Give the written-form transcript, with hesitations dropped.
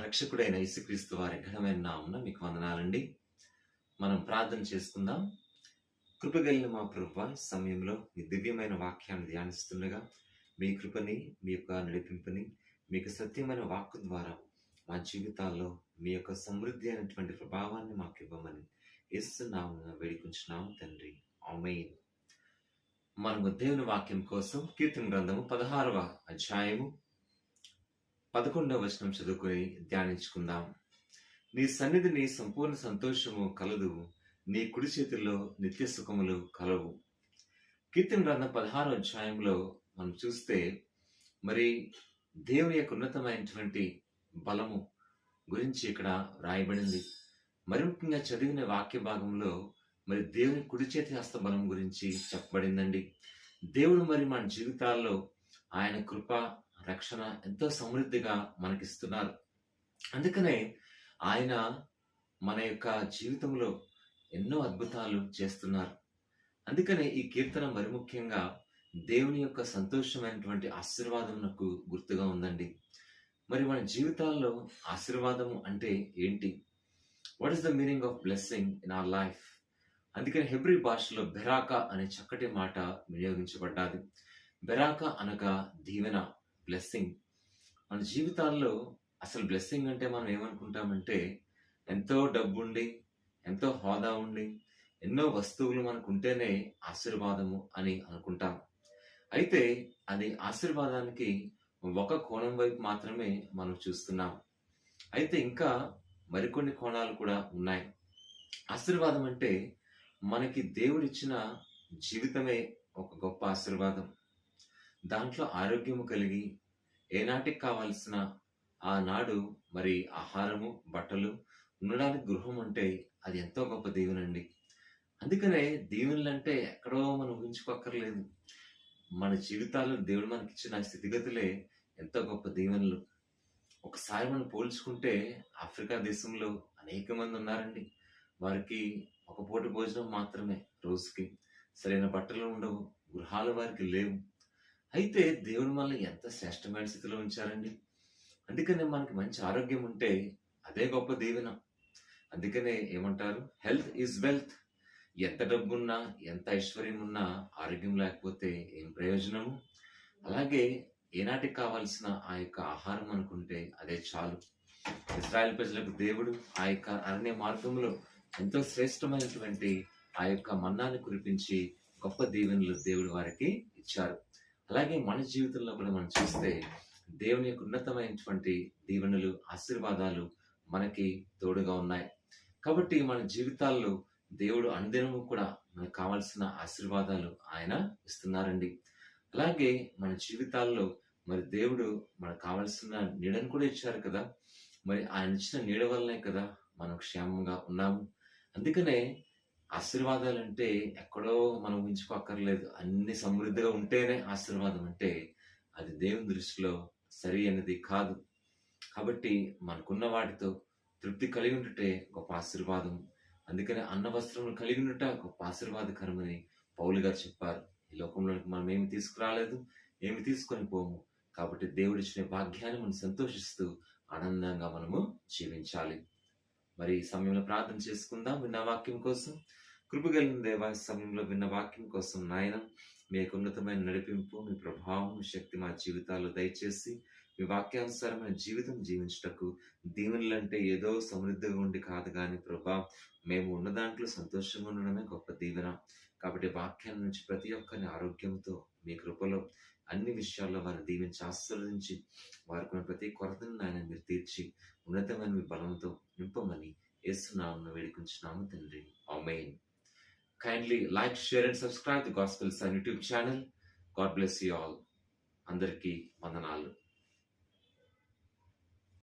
రక్షకుడైన యేసుక్రీస్తు వారి ఘనమైన నామమున మీకు వందనాలండి. మనం ప్రార్థన చేసుకుందాం. కృపగలిగిన మా ప్రభువా, సమయంలో మీ దివ్యమైన వాక్యాన్ని ధ్యానిస్తుండగా మీ కృపని, మీ యొక్క నడిపింపుని, మీకు సత్యమైన వాక్కు ద్వారా మా జీవితాల్లో మీ యొక్క సమృద్ధి అయినటువంటి ప్రభావాన్ని మాకు ఇవ్వమని యేసు నామమున వేడుకుంటున్నాం తండ్రి. ఆమేన్. మనము దేవుని వాక్యం కోసం కీర్తన గ్రంథము 16వ అధ్యాయము 11వ వచనం చదువుకొని ధ్యానించుకుందాం. నీ సన్నిధిని సంపూర్ణ సంతోషము కలదు, నీ కుడి చేతుల్లో నిత్య సుఖములు కలవు. కీర్తన గ్రంథం 16వ అధ్యాయంలో మనం చూస్తే మరి దేవుని యొక్క ఉన్నతమైనటువంటి బలము గురించి ఇక్కడ రాయబడింది. మరి ముఖ్యంగా చదివిన వాక్య భాగంలో మరి దేవుని కుడి చేతి హస్త బలం గురించి చెప్పబడిందండి. దేవుడు మరి మన జీవితాల్లో ఆయన కృప, రక్షణ ఎంతో సమృద్ధిగా మనకిస్తున్నారు. అందుకనే ఆయన మన యొక్క జీవితంలో ఎన్నో అద్భుతాలు చేస్తున్నారు. అందుకనే ఈ కీర్తన మరి ముఖ్యంగా దేవుని యొక్క సంతోషమైనటువంటి ఆశీర్వాదమునకు గుర్తుగా ఉందండి. మరి మన జీవితాల్లో ఆశీర్వాదము అంటే ఏంటి? What is the meaning of blessing in our life? అందుకని హెబ్రీ భాషలో బెరాకా అనే చక్కటి మాట వినియోగించబడ్డాది. బెరాకా అనగా దీవెన, బ్లెస్సింగ్. మన జీవితాల్లో అసలు బ్లెస్సింగ్ అంటే మనం ఏమనుకుంటామంటే ఎంతో డబ్బుండి, ఎంతో హోదా ఉండి, ఎన్నో వస్తువులు మనకు ఉంటేనే ఆశీర్వాదము అని అనుకుంటాం. అయితే అది ఆశీర్వాదానికి ఒక కోణం వైపు మాత్రమే మనం చూస్తున్నాం. అయితే ఇంకా మరికొన్ని కోణాలు కూడా ఉన్నాయి. ఆశీర్వాదం అంటే మనకి దేవుడిచ్చిన జీవితమే ఒక గొప్ప ఆశీర్వాదం. దాంట్లో ఆరోగ్యము కలిగి ఏనాటికి కావాల్సిన ఆనాడు మరి ఆహారము, బట్టలు, ఉండడానికి గృహం ఉంటే అది ఎంతో గొప్ప దీవెనండి. అందుకనే దీవెనలంటే ఎక్కడో మనం ఊహించుకోక్కర్లేదు. మన జీవితాల్లో దేవుడు మనకిచ్చిన స్థితిగతులే ఎంతో గొప్ప దీవెనలు. ఒకసారి మనం పోల్చుకుంటే ఆఫ్రికా దేశంలో అనేక మంది ఉన్నారండి. వారికి ఒక పూట భోజనం మాత్రమే రోజుకి, సరైన బట్టలు ఉండవు, గృహాలు వారికి లేవు. అయితే దేవుడు మనల్ని ఎంత శ్రేష్టమైన స్థితిలో ఉంచారండి. అందుకనే మనకి మంచి ఆరోగ్యం ఉంటే అదే గొప్ప దీవెన. అందుకనే ఏమంటారు, హెల్త్ ఈజ్ వెల్త్. ఎంత డబ్బున్నా, ఎంత ఐశ్వర్యం ఉన్నా ఆరోగ్యం లేకపోతే ఏం ప్రయోజనము? అలాగే ఏనాటికి కావాల్సిన ఆ యొక్క ఆహారం అనుకుంటే అదే చాలు. ఇశ్రాయేల్ ప్రజలకు దేవుడు ఆ యొక్క అరణ్య మార్గంలో ఎంతో శ్రేష్టమైనటువంటి ఆ యొక్క మన్నాన్ని కురిపించి గొప్ప దీవెనలు దేవుడు వారికి ఇచ్చారు. అలాగే మన జీవితంలో కూడా మనం చూస్తే దేవుని యొక్క ఉన్నతమైనటువంటి దీవెనలు, ఆశీర్వాదాలు మనకి తోడుగా ఉన్నాయి. కాబట్టి మన జీవితాల్లో దేవుడు అనుదినము కూడా మనకు కావాల్సిన ఆశీర్వాదాలు ఆయన ఇస్తున్నారండి. అలాగే మన జీవితాల్లో మరి దేవుడు మనకు కావాల్సిన నీడను కూడా ఇచ్చారు కదా. మరి ఆయన ఇచ్చిన నీడ వల్లనే కదా మనం క్షేమంగా ఉన్నాము. అందుకనే ఆశీర్వాదాలంటే ఎక్కడో మనం ఊహించుకోక్కర్లేదు. అన్ని సమృద్ధిగా ఉంటేనే ఆశీర్వాదం అంటే అది దేవుని దృష్టిలో సరి అనేది కాదు. కాబట్టి మనకున్న వాటితో తృప్తి కలిగి ఉంటే గొప్ప ఆశీర్వాదం. అందుకనే అన్న వస్త్రములు కలిగి ఉంట గొప్ప ఆశీర్వాదకరమని పౌలు గారు చెప్పారు. ఈ లోకంలోకి మనం ఏమి తీసుకురాలేదు, ఏమి తీసుకొని పోము. కాబట్టి దేవుడిచ్చిన భాగ్యాన్ని మనం సంతోషిస్తూ ఆనందంగా మనము జీవించాలి. మరి ఈ సమయంలో ప్రార్థన చేసుకుందాం. విన్న వాక్యం కోసం, కృపగలిగిన దేవా, సమయంలో విన్న వాక్యం కోసం నాయన మీ యొక్క ఉన్నతమైన నడిపింపు, మీ ప్రభావం, మీ శక్తి మా జీవితాల్లో దయచేసి మీ వాక్యానుసారమైన జీవితం జీవించటకు, దీవెనలంటే ఏదో సమృద్ధిగా ఉండి కాదు కానీ ప్రభా, మేము ఉన్న దాంట్లో సంతోషంగా ఉండడమే గొప్ప దీవెన. కాబట్టి వాక్యాల నుంచి ప్రతి ఒక్కరిని ఆరోగ్యంతో మీ కృపలో అన్ని విషయాల్లో వారిని దీవించి ఆశీర్వదించి వారికి ప్రతి కొరతను నాయన మీరు తీర్చి ఉన్నతమైన మీ బలంతో నింపమని యేసు నామమున వేడుకుంటున్నాము తండ్రి. ఆమేన్. Kindly like, share and subscribe to Gospel Sun YouTube channel. God bless you all. అందరికీ వందనాలు.